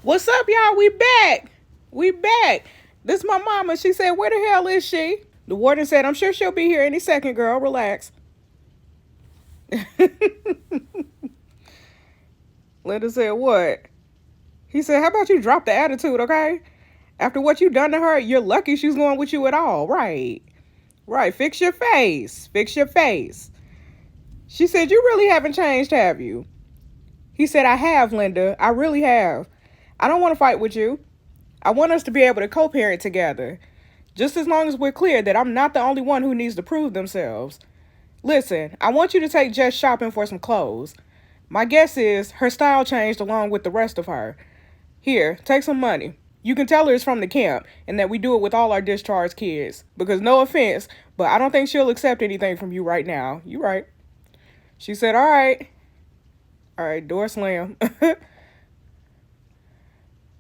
What's up, y'all? We back. We back. This is my mama. She said, where the hell is she? The warden said, I'm sure she'll be here any second, girl. Relax. Linda said, what? He said, how about you drop the attitude, okay? After what you done to her, you're lucky she's going with you at all. Right. Right. Fix your face. Fix your face. She said, you really haven't changed, have you? He said, I have, Linda. I really have. I don't want to fight with you. I want us to be able to co-parent together. Just as long as we're clear that I'm not the only one who needs to prove themselves. Listen, I want you to take Jess shopping for some clothes. My guess is her style changed along with the rest of her. Here, take some money. You can tell her it's from the camp and that we do it with all our discharged kids. Because no offense, but I don't think she'll accept anything from you right now. You right. She said, all right. All right, door slam.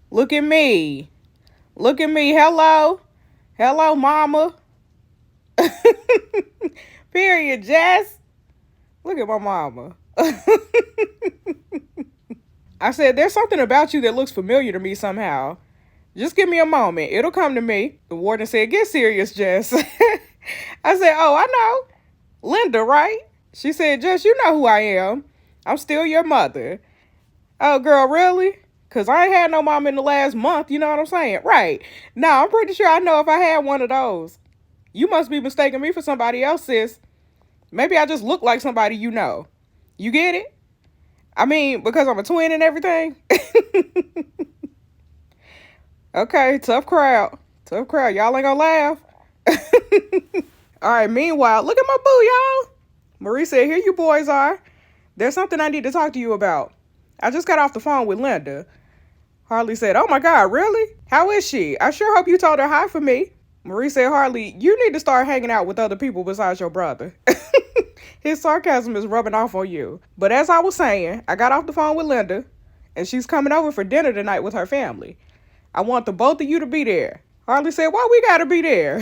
Look at me. Look at me. Hello. Hello, mama. Period, Jess. Look at my mama. I said, there's something about you that looks familiar to me somehow. Just give me a moment. It'll come to me. The warden said, get serious, Jess. I said, oh, I know. Linda, right? She said, Jess, you know who I am. I'm still your mother. Oh, girl, really? Because I ain't had no mom in the last month, you know what I'm saying? Right. Now, I'm pretty sure I know if I had one of those. You must be mistaking me for somebody else, sis. Maybe I just look like somebody you know. You get it? I mean, because I'm a twin and everything. Okay, tough crowd. Tough crowd. Y'all ain't gonna laugh. All right, meanwhile, look at my boo, y'all. Marie said, here you boys are. There's something I need to talk to you about. I just got off the phone with Linda. Harley said, oh my God, really? How is she? I sure hope you told her hi for me. Marie said, Harley, you need to start hanging out with other people besides your brother. His sarcasm is rubbing off on you. But as I was saying, I got off the phone with Linda, and she's coming over for dinner tonight with her family. I want the both of you to be there. Harley said, why we gotta be there?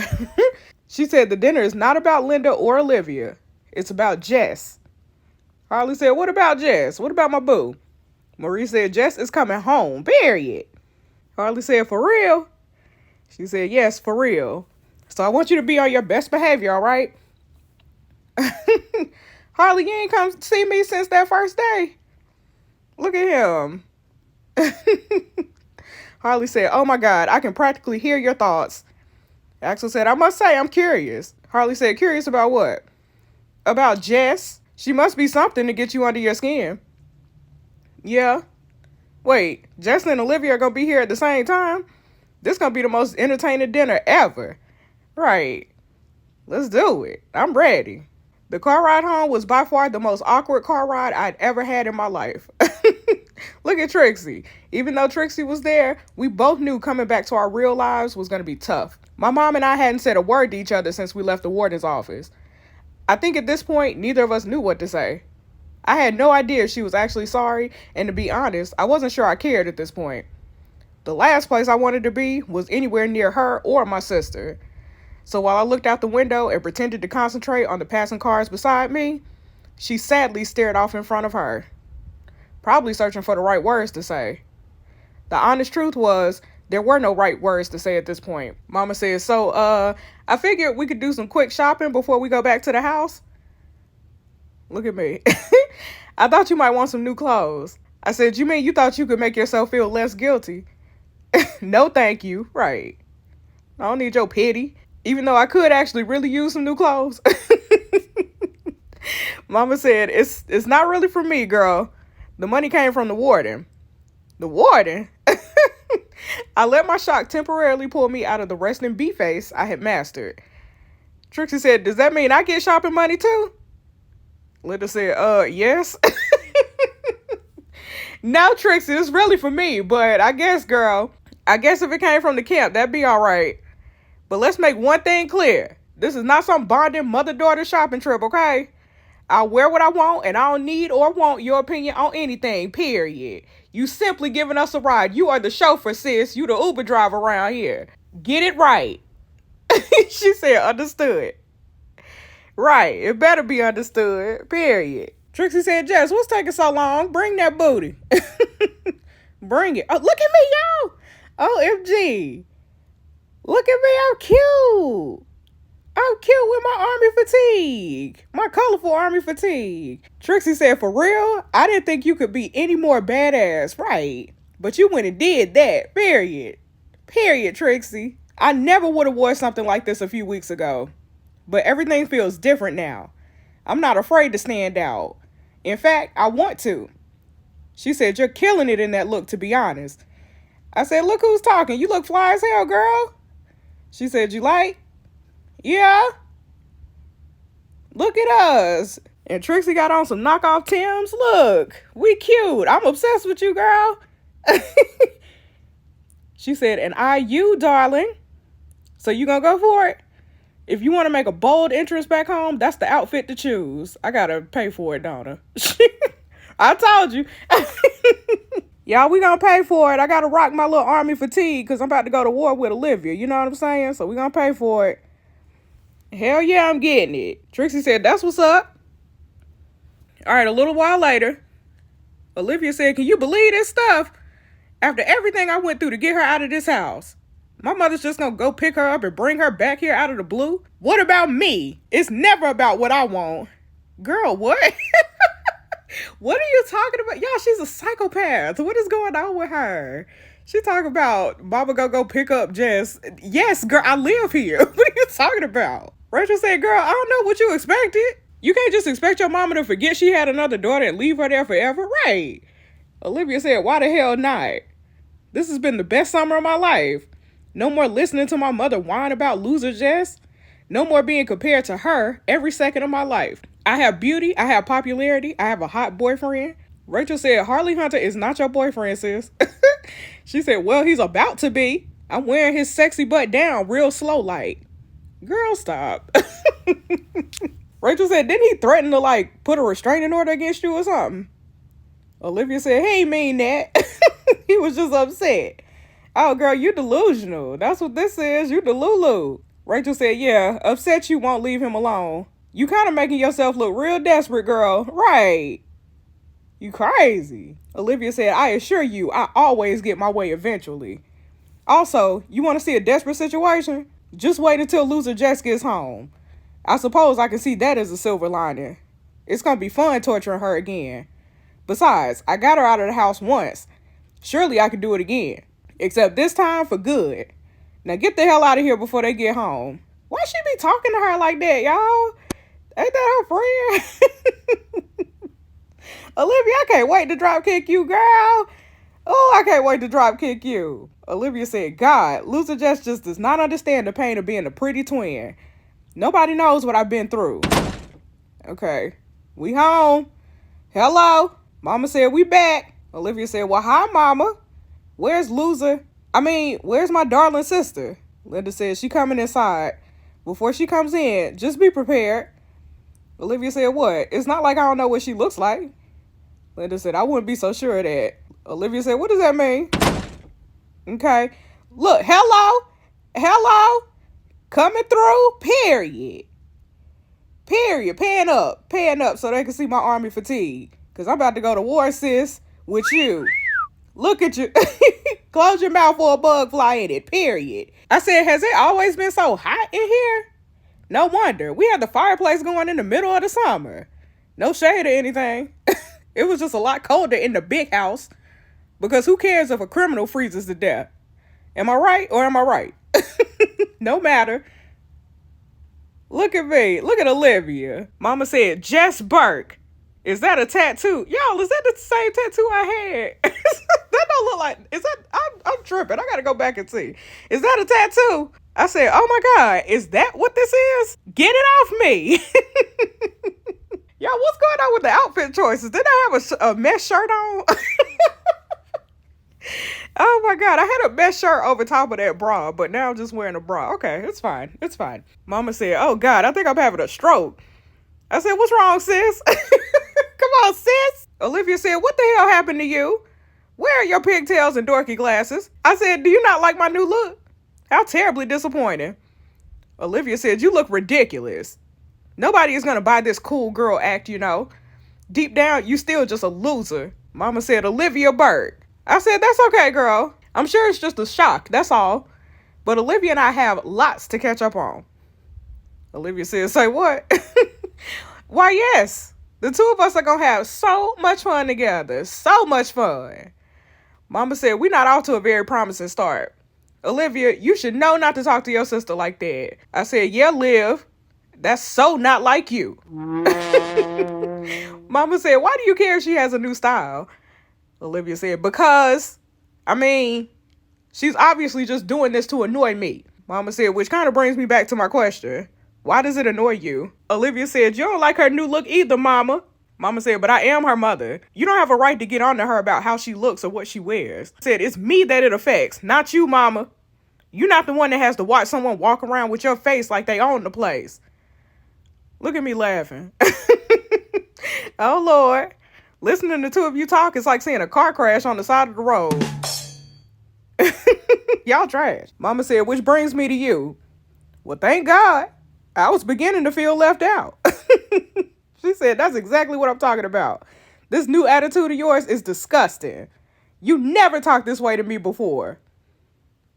She said, the dinner is not about Linda or Olivia. It's about Jess. Harley said, what about Jess? What about my boo? Marie said, Jess is coming home, period. Harley said, for real? She said, yes, for real. So I want you to be on your best behavior, all right? Harley, you ain't come see me since that first day. Look at him. Harley said, oh my God, I can practically hear your thoughts. Axel said, I must say, I'm curious. Harley said, curious about what? About Jess? She must be something to get you under your skin. Yeah. Wait, Jess and Olivia are going to be here at the same time? This going to be the most entertaining dinner ever. Right. Let's do it. I'm ready. The car ride home was by far the most awkward car ride I'd ever had in my life. Look at Trixie. Even though Trixie was there, we both knew coming back to our real lives was going to be tough. My mom and I hadn't said a word to each other since we left the warden's office. I think at this point, neither of us knew what to say. I had no idea if she was actually sorry, and to be honest, I wasn't sure I cared at this point. The last place I wanted to be was anywhere near her or my sister. So while I looked out the window and pretended to concentrate on the passing cars beside me, she sadly stared off in front of her, probably searching for the right words to say. The honest truth was, there were no right words to say at this point. Mama said, so, I figured we could do some quick shopping before we go back to the house. Look at me. I thought you might want some new clothes. I said, you mean you thought you could make yourself feel less guilty? No, thank you. Right. I don't need your pity. Even though I could actually really use some new clothes. Mama said, it's not really for me, girl. The money came from the warden. The warden? I let my shock temporarily pull me out of the resting bee face I had mastered. Trixie said, does that mean I get shopping money too? Linda said, yes. No, Trixie, it's really for me, but I guess, girl, I guess if it came from the camp, that'd be all right. But let's make one thing clear. This is not some bonding mother-daughter shopping trip, okay? I'll wear what I want, and I don't need or want your opinion on anything, period. You simply giving us a ride. You are the chauffeur, sis. You the Uber driver around here. Get it right. She said, understood. Right, it better be understood, period. Trixie said, Jess, what's taking so long? Bring that booty. Bring it. Oh, look at me, y'all. OMG. Look at me. I'm cute. I'm cute with my army fatigue. My colorful army fatigue. Trixie said, for real? I didn't think you could be any more badass. Right. But you went and did that. Period. Period, Trixie. I never would have worn something like this a few weeks ago. But everything feels different now. I'm not afraid to stand out. In fact, I want to. She said, you're killing it in that look, to be honest. I said, look who's talking. You look fly as hell, girl. She said, you like? Yeah. Look at us. And Trixie got on some knockoff Timbs. Look, we cute. I'm obsessed with you, girl. She said, and you, darling. So you gonna go for it? If you want to make a bold entrance back home, that's the outfit to choose. I gotta pay for it, don't I? I told you. Y'all, we gonna pay for it. I gotta rock my little army fatigue because I'm about to go to war with Olivia. You know what I'm saying? So we gonna pay for it. Hell yeah, I'm getting it. Trixie said, that's what's up. All right, a little while later, Olivia said, can you believe this stuff? After everything I went through to get her out of this house, my mother's just gonna go pick her up and bring her back here out of the blue? What about me? It's never about what I want. Girl, what? What are you talking about? Y'all, she's a psychopath. What is going on with her? She talking about mama go pick up Jess. Yes, girl, I live here. What are you talking about? Rachel said, girl, I don't know what you expected. You can't just expect your mama to forget she had another daughter and leave her there forever. Right. Olivia said, why the hell not? This has been the best summer of my life. No more listening to my mother whine about loser Jess. No more being compared to her every second of my life. I have beauty. I have popularity. I have a hot boyfriend. Rachel said, Harley Hunter is not your boyfriend, sis. She said, well, he's about to be. I'm wearing his sexy butt down real slow like. Girl, stop. Rachel said, didn't he threaten to put a restraining order against you or something? Olivia said, he ain't mean that. He was just upset. Oh, girl, you delusional. That's what this is. You delulu. Rachel said, yeah, upset you won't leave him alone. You kind of making yourself look real desperate, girl. Right. You crazy. Olivia said, I assure you, I always get my way eventually. Also, you want to see a desperate situation? Just wait until loser Jess gets home. I suppose I can see that as a silver lining. It's going to be fun torturing her again. Besides, I got her out of the house once. Surely I can do it again. Except this time for good. Now get the hell out of here before they get home. Why she be talking to her like that, y'all? Ain't that her friend? Olivia, I can't wait to drop kick you, girl. Oh, I can't wait to drop kick you. Olivia said, God, loser Jess just does not understand the pain of being a pretty twin. Nobody knows what I've been through. Okay, we home. Hello. Mama said, we back. Olivia said, well, hi, Mama. Where's loser? Where's my darling sister? Linda said, she coming inside. Before she comes in, just be prepared. Olivia said, what? It's not like I don't know what she looks like. Linda said, I wouldn't be so sure of that. Olivia said, what does that mean? Okay. Look, hello, coming through, period. Pan up so they can see my army fatigue. Because I'm about to go to war, sis, with you. Look at you. Close your mouth or a bug fly in it, period. I said, has it always been so hot in here? No wonder. We had the fireplace going in the middle of the summer. No shade or anything. It was just a lot colder in the big house. Because who cares if a criminal freezes to death? Am I right or am I right? No matter. Look at me. Look at Olivia. Mama said, Jess Burke. Is that a tattoo? Y'all, is that the same tattoo I had? That don't look like, is that, I'm tripping. I gotta go back and see. Is that a tattoo? I said, oh my God, is that what this is? Get it off me. Y'all, what's going on with the outfit choices? Did I have a mesh shirt on? Oh my God, I had a mesh shirt over top of that bra, but now I'm just wearing a bra. Okay, it's fine. It's fine. Mama said, oh God, I think I'm having a stroke. I said, what's wrong, sis? Come on, sis. Olivia said, what the hell happened to you? Where are your pigtails and dorky glasses? I said, do you not like my new look? How terribly disappointing. Olivia said, you look ridiculous. Nobody is going to buy this cool girl act, you know. Deep down, you still just a loser. Mama said, Olivia Burke. I said, that's okay, girl. I'm sure it's just a shock, that's all. But Olivia and I have lots to catch up on. Olivia said, say what? Why, yes. The two of us are going to have so much fun together. So much fun. Mama said, we're not off to a very promising start. Olivia, you should know not to talk to your sister like that. I said, yeah, Liv. That's so not like you. Mama said, why do you care if she has a new style? Olivia said, because, she's obviously just doing this to annoy me. Mama said, which kind of brings me back to my question. Why does it annoy you? Olivia said, you don't like her new look either, Mama. Mama said, but I am her mother. You don't have a right to get on to her about how she looks or what she wears. Said, it's me that it affects, not you, Mama. You're not the one that has to watch someone walk around with your face like they own the place. Look at me laughing. Oh, Lord. Listening to two of you talk is like seeing a car crash on the side of the road. Y'all trash. Mama said, which brings me to you. Well, thank God. I was beginning to feel left out. She said, that's exactly what I'm talking about. This new attitude of yours is disgusting. You never talked this way to me before.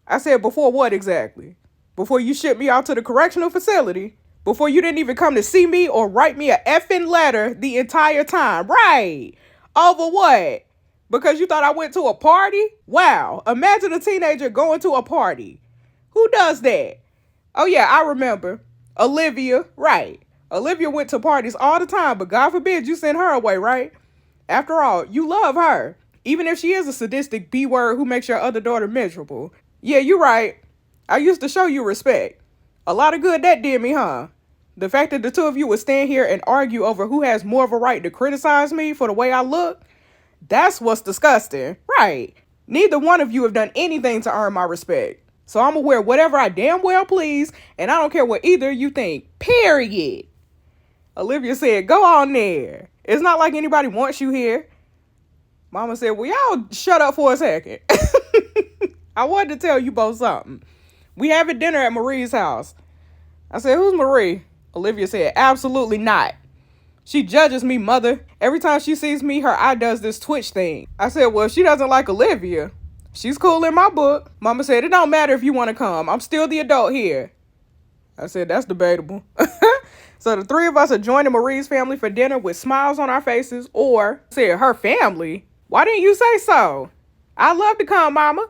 I said, before what exactly? Before you shipped me out to the correctional facility? Before you didn't even come to see me or write me a effing letter the entire time? Right. Over what? Because you thought I went to a party? Wow. Imagine a teenager going to a party. Who does that? Oh, yeah, I remember. Olivia. Right. Olivia went to parties all the time, but God forbid you send her away, right? After all, you love her. Even if she is a sadistic B-word who makes your other daughter miserable. Yeah, you're right. I used to show you respect. A lot of good that did me, huh? The fact that the two of you would stand here and argue over who has more of a right to criticize me for the way I look, that's what's disgusting. Right. Neither one of you have done anything to earn my respect. So I'm gonna wear whatever I damn well please, and I don't care what either of you think. Period. Olivia said, go on there. It's not like anybody wants you here. Mama said, well, y'all shut up for a second. I wanted to tell you both something. We having dinner at Marie's house. I said, who's Marie? Olivia said, absolutely not. She judges me, mother. Every time she sees me, her eye does this twitch thing. I said, well, if she doesn't like Olivia, she's cool in my book. Mama said, it don't matter if you want to come. I'm still the adult here. I said, that's debatable. So the three of us are joining Marie's family for dinner with smiles on our faces, or said, her family? Why didn't you say so? I'd love to come, Mama.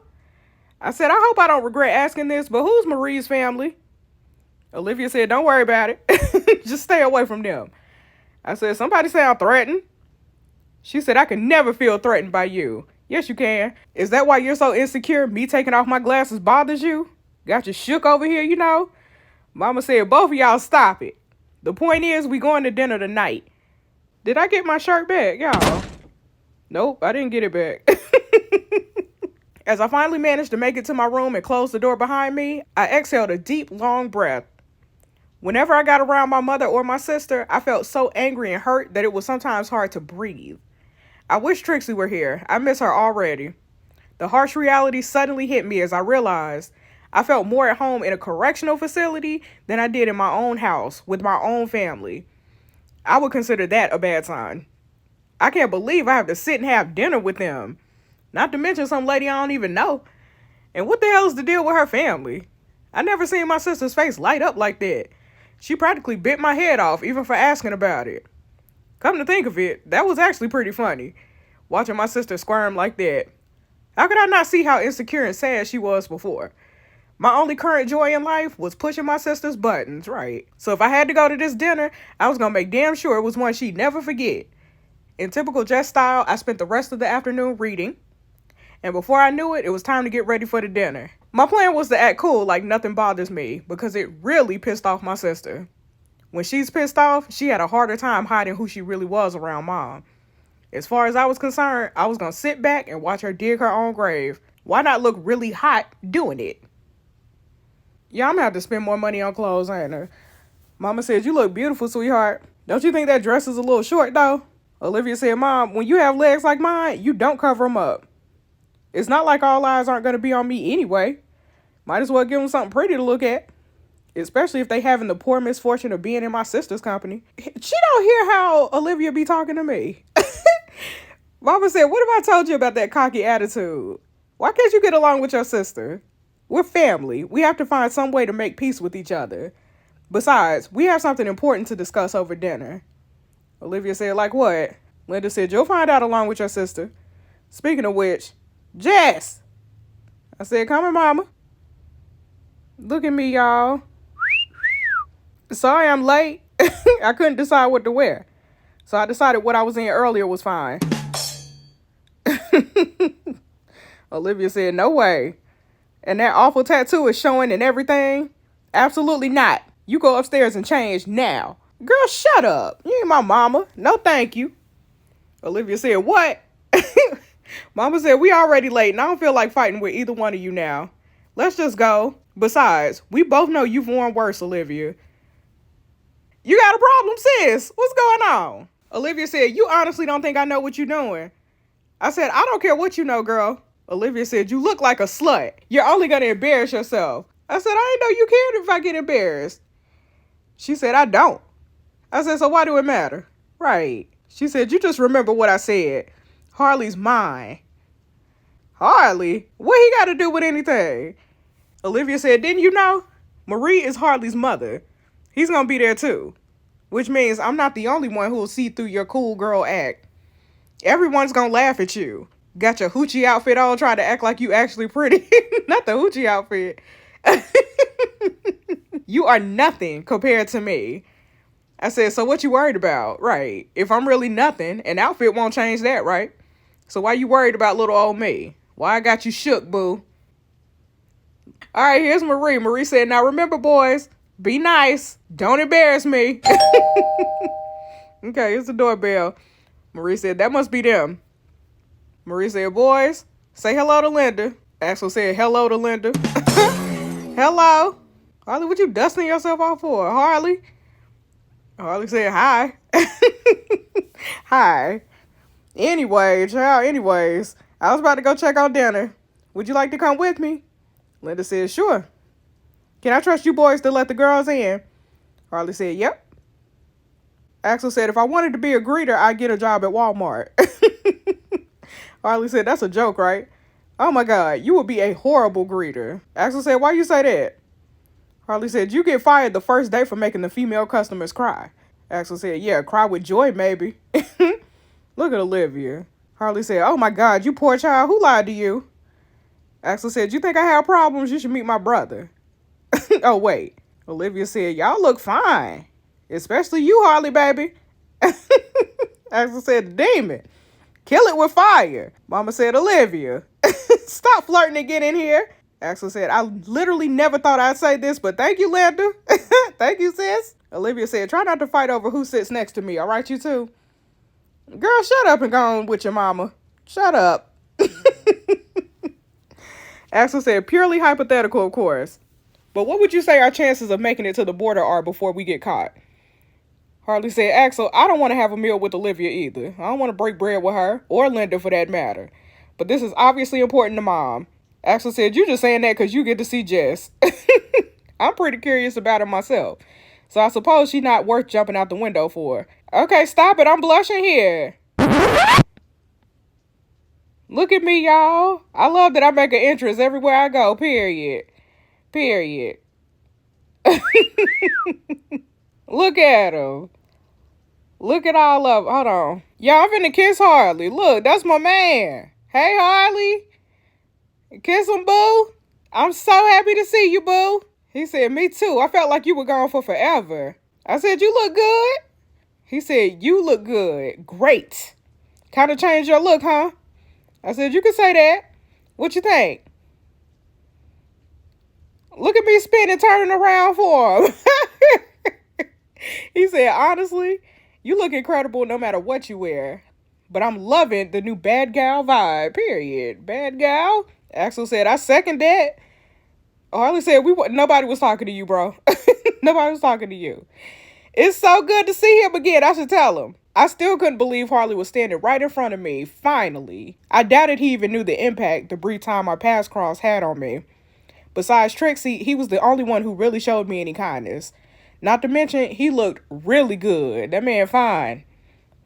I said, I hope I don't regret asking this, but who's Marie's family? Olivia said, don't worry about it. Just stay away from them. I said, somebody sound threatened. She said, I can never feel threatened by you. Yes, you can. Is that why you're so insecure? Me taking off my glasses bothers you? Got you shook over here, you know? Mama said, both of y'all stop it. The point is, we going to dinner tonight. Did I get my shirt back, y'all? Nope, I didn't get it back. As I finally managed to make it to my room and close the door behind me, I exhaled a deep, long breath. Whenever I got around my mother or my sister, I felt so angry and hurt that it was sometimes hard to breathe. I wish Trixie were here. I miss her already. The harsh reality suddenly hit me as I realized I felt more at home in a correctional facility than I did in my own house with my own family. I would consider that a bad sign. I can't believe I have to sit and have dinner with them. Not to mention some lady I don't even know. And what the hell is the deal with her family? I never seen my sister's face light up like that. She practically bit my head off even for asking about it. Come to think of it, that was actually pretty funny. Watching my sister squirm like that. How could I not see how insecure and sad she was before? My only current joy in life was pushing my sister's buttons, right? So if I had to go to this dinner, I was going to make damn sure it was one she'd never forget. In typical Jess style, I spent the rest of the afternoon reading. And before I knew it, it was time to get ready for the dinner. My plan was to act cool like nothing bothers me because it really pissed off my sister. When she's pissed off, she had a harder time hiding who she really was around Mom. As far as I was concerned, I was going to sit back and watch her dig her own grave. Why not look really hot doing it? Yeah, I'm going to have to spend more money on clothes, ain't I? Mama said, you look beautiful, sweetheart. Don't you think that dress is a little short, though? Olivia said, Mom, when you have legs like mine, you don't cover them up. It's not like all eyes aren't going to be on me anyway. Might as well give them something pretty to look at. Especially if they having the poor misfortune of being in my sister's company. She don't hear how Olivia be talking to me. Mama said, what if I told you about that cocky attitude? Why can't you get along with your sister? We're family. We have to find some way to make peace with each other. Besides, we have something important to discuss over dinner. Olivia said, like what? Linda said, you'll find out along with your sister. Speaking of which, Jess! I said, come here, mama. Look at me, y'all. Sorry I'm late. I couldn't decide what to wear. So I decided what I was in earlier was fine. Olivia said, no way. And that awful tattoo is showing and everything? Absolutely not. You go upstairs and change now. Girl, shut up. You ain't my mama. No thank you. Olivia said, what? Mama said, we already late and I don't feel like fighting with either one of you now. Let's just go. Besides, we both know you've worn worse, Olivia. You got a problem, sis? What's going on? Olivia said, you honestly don't think I know what you're doing. I said, I don't care what you know, girl. Olivia said, you look like a slut. You're only going to embarrass yourself. I said, I didn't know you cared if I get embarrassed. She said, I don't. I said, so why do it matter? Right. She said, you just remember what I said. Harley's mine. Harley? What he got to do with anything? Olivia said, didn't you know? Marie is Harley's mother. He's going to be there too. Which means I'm not the only one who will see through your cool girl act. Everyone's going to laugh at you. Got your hoochie outfit on trying to act like you actually pretty. Not the hoochie outfit. You are nothing compared to me. I said, so what you worried about? Right. If I'm really nothing, an outfit won't change that, right? So why you worried about little old me? Why I got you shook, boo? All right, here's Marie. Marie said, now remember, boys, be nice. Don't embarrass me. Okay, here's the doorbell. Marie said, that must be them. Marie said, boys, say hello to Linda. Axel said, hello to Linda. Hello. Harley, what you dusting yourself off for? Harley? Harley said, hi. Hi. Anyway, child, anyways, I was about to go check on dinner. Would you like to come with me? Linda said, sure. Can I trust you boys to let the girls in? Harley said, yep. Axel said, if I wanted to be a greeter, I'd get a job at Walmart. Harley said, that's a joke, right? Oh my God, you would be a horrible greeter. Axel said, why you say that? Harley said, you get fired the first day for making the female customers cry. Axel said, yeah, cry with joy, maybe. Look at Olivia. Harley said, oh my God, you poor child, who lied to you? Axel said, you think I have problems? You should meet my brother. Oh, wait. Olivia said, y'all look fine. Especially you, Harley, baby. Axel said, the demon. Kill it with fire. Mama said, Olivia, stop flirting and get in here. Axel said, I literally never thought I'd say this, but thank you, Linda. Thank you, sis. Olivia said, try not to fight over who sits next to me, all right, you two? Girl, shut up and go on with your mama. Shut up. Axel said, purely hypothetical, of course. But what would you say our chances of making it to the border are before we get caught? Harley said, Axel, I don't want to have a meal with Olivia either. I don't want to break bread with her, or Linda for that matter. But this is obviously important to Mom. Axel said, you just saying that because you get to see Jess. I'm pretty curious about her myself. So I suppose she's not worth jumping out the window for. Okay, stop it. I'm blushing here. Look at me, y'all. I love that I make an entrance everywhere I go, period. Period. Look at him. Look at all of them. Hold on. Y'all, I'm finna kiss Harley. Look, that's my man. Hey, Harley. Kiss him, boo. I'm so happy to see you, boo. He said, me too. I felt like you were gone for forever. I said, you look good. He said, you look good. Great. Kind of changed your look, huh? I said, you can say that. What you think? Look at me spinning, turning around for him. He said, honestly, you look incredible no matter what you wear. But I'm loving the new bad gal vibe, period. Bad gal? Axel said, I second that. Harley said, nobody was talking to you, bro. Nobody was talking to you. It's so good to see him again. I should tell him. I still couldn't believe Harley was standing right in front of me, finally. I doubted he even knew the impact the brief time our paths crossed had on me. Besides Trixie, he was the only one who really showed me any kindness. Not to mention, he looked really good. That man fine.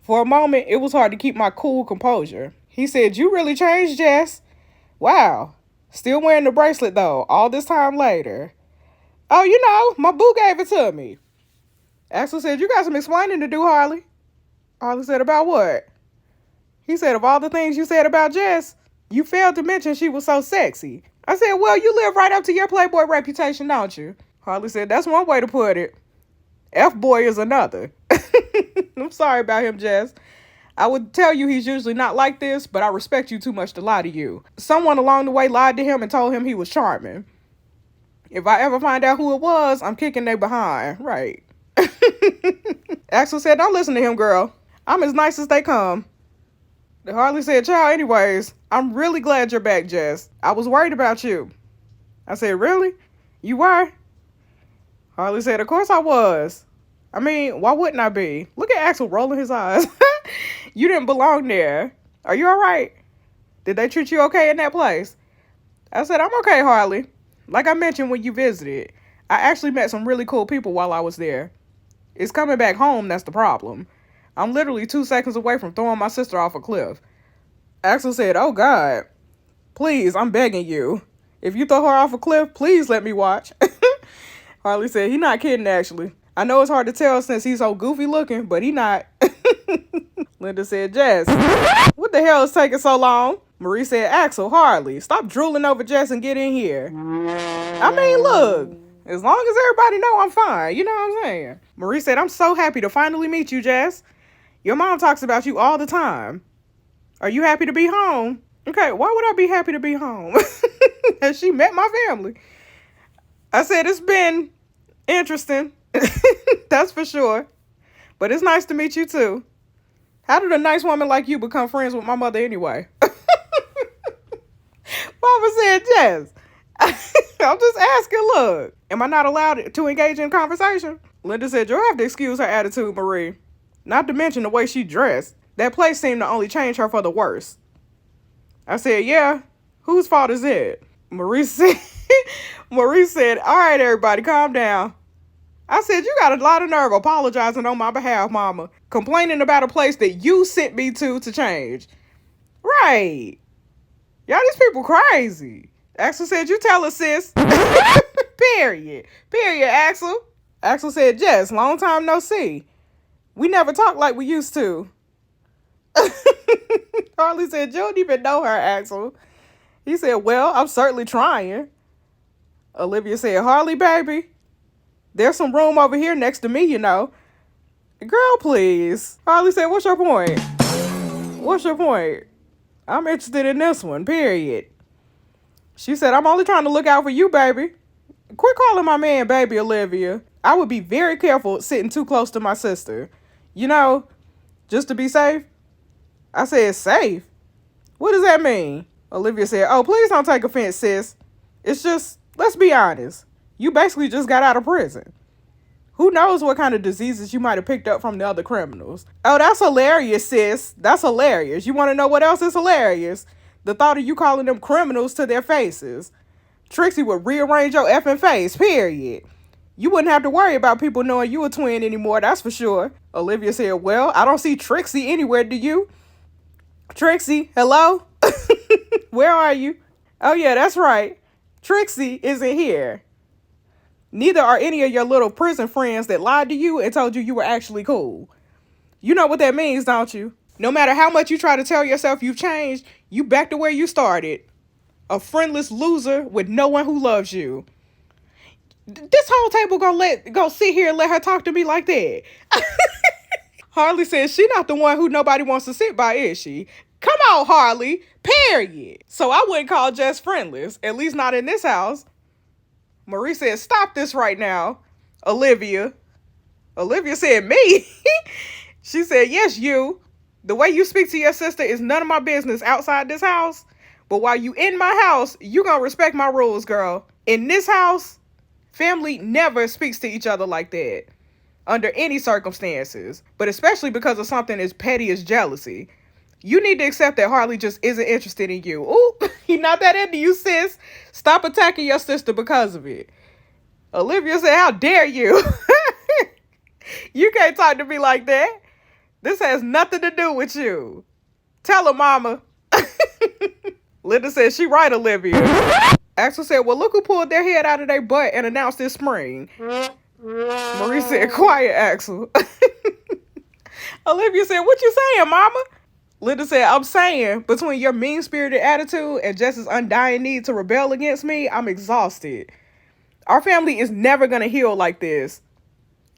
For a moment, it was hard to keep my cool composure. He said, "You really changed, Jess. Wow. Still wearing the bracelet, though, all this time later." "Oh, my boo gave it to me." Axel said, "You got some explaining to do, Harley." Harley said, "About what?" He said, "Of all the things you said about Jess, you failed to mention she was so sexy." I said, "Well, you live right up to your Playboy reputation, don't you?" Harley said, "That's one way to put it. F-boy is another." I'm sorry about him, Jess. I would tell you he's usually not like this, but I respect you too much to lie to you. Someone along the way lied to him and told him he was charming. If I ever find out who it was, I'm kicking they behind. Right. Axel said, "Don't listen to him, girl. I'm as nice as they come." Harley said, "Child, anyways, I'm really glad you're back, Jess. I was worried about you." I said, "Really? You were?" Harley said, "Of course I was. I mean, why wouldn't I be? Look at Axel rolling his eyes." "You didn't belong there. Are you all right? Did they treat you okay in that place?" I said, "I'm okay, Harley. Like I mentioned when you visited, I actually met some really cool people while I was there. It's coming back home that's the problem. I'm literally 2 seconds away from throwing my sister off a cliff." Axel said, "Oh, God. Please, I'm begging you. If you throw her off a cliff, please let me watch." Harley said, "He not kidding, actually. I know it's hard to tell since he's so goofy looking, but he not." Linda said, "Jess, what the hell is taking so long?" Marie said, "Axel, Harley, stop drooling over Jess and get in here." I mean, look, as long as everybody know I'm fine, you know what I'm saying? Marie said, "I'm so happy to finally meet you, Jess. Your mom talks about you all the time. Are you happy to be home?" Okay, why would I be happy to be home? Has she met my family? I said, "It's been interesting." That's for sure. But it's nice to meet you too. How did a nice woman like you become friends with my mother anyway? Mama said, "Jess." I'm just asking, look. Am I not allowed to engage in conversation? Linda said, "You'll have to excuse her attitude, Marie. Not to mention the way she dressed. That place seemed to only change her for the worse." I said, "Yeah, whose fault is it?" Marie said, Marie said, "All right, everybody, calm down." I said, "You got a lot of nerve apologizing on my behalf, Mama. Complaining about a place that you sent me to change." Right. Y'all, these people crazy. Axel said, "You tell her, sis." Period. Period, Axel. Axel said, "Jess, long time no see. We never talk like we used to." Harley said, "You don't even know her, Axel." He said, "Well, I'm certainly trying." Olivia said, "Harley, baby, there's some room over here next to me, you know." Girl, please. Harley said, "What's your point?" "What's your point?" "I'm interested in this one, period." She said, "I'm only trying to look out for you, baby." Quit calling my man baby, Olivia. I would be very careful sitting too close to my sister. You know, just to be safe. I said, "Safe? What does that mean?" Olivia said, "Oh, please don't take offense, sis. It's just, let's be honest. You basically just got out of prison. Who knows what kind of diseases you might have picked up from the other criminals." "Oh, that's hilarious, sis. That's hilarious. You want to know what else is hilarious? The thought of you calling them criminals to their faces. Trixie would rearrange your effing face, period. You wouldn't have to worry about people knowing you a twin anymore, that's for sure." Olivia said, "Well, I don't see Trixie anywhere, do you?" "Trixie, hello?" "Where are you?" "Oh, yeah, that's right. Trixie isn't here. Neither are any of your little prison friends that lied to you and told you you were actually cool. You know what that means, don't you? No matter how much you try to tell yourself you've changed, you back to where you started. A friendless loser with no one who loves you." This whole table go sit here and let her talk to me like that. Harley says she not the one who nobody wants to sit by, is she? Come on, Harley. Period. So I wouldn't call Jess friendless, at least not in this house. Marie said, "Stop this right now, Olivia." Olivia said, "Me?" She said, "Yes, you. The way you speak to your sister is none of my business outside this house. But while you in my house, you gonna respect my rules, girl. In this house, family never speaks to each other like that. Under any circumstances. But especially because of something as petty as jealousy. You need to accept that Harley just isn't interested in you. Ooh, he not that into you, sis. Stop attacking your sister because of it." Olivia said, "How dare you?" "You can't talk to me like that." This has nothing to do with you. Tell her, mama. Linda said, she right, Olivia. Axel said, well, look who pulled their head out of their butt and announced this spring. Marie said, quiet, Axel. Olivia said, what you saying, mama? Linda said, I'm saying, between your mean-spirited attitude and Jess's undying need to rebel against me, I'm exhausted. Our family is never going to heal like this.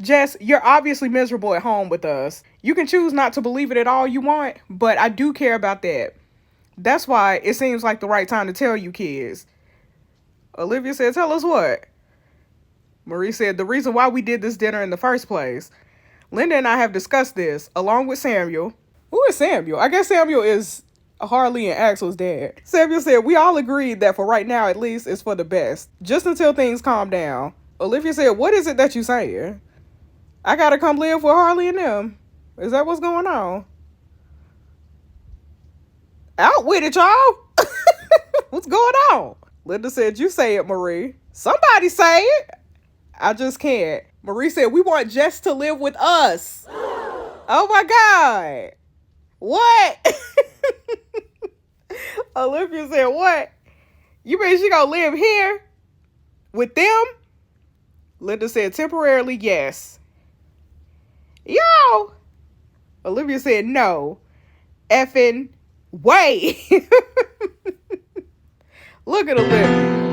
Jess, you're obviously miserable at home with us. You can choose not to believe it at all you want, but I do care about that. That's why it seems like the right time to tell you kids. Olivia said, tell us what? Marie said, the reason why we did this dinner in the first place. Linda and I have discussed this, along with Samuel. Who is Samuel? I guess Samuel is Harley and Axel's dad. Samuel said, we all agreed that for right now, at least, it's for the best. Just until things calm down. Olivia said, what is it that you saying? I gotta come live with Harley and them. Is that what's going on? Out with it, y'all. What's going on? Linda said, you say it, Marie. Somebody say it. I just can't. Marie said, we want Jess to live with us. Oh my God. What? Olivia said, what? You mean she gonna live here? With them? Linda said, temporarily, yes. Yo! Olivia said, no. Effing wait. Look at Olivia.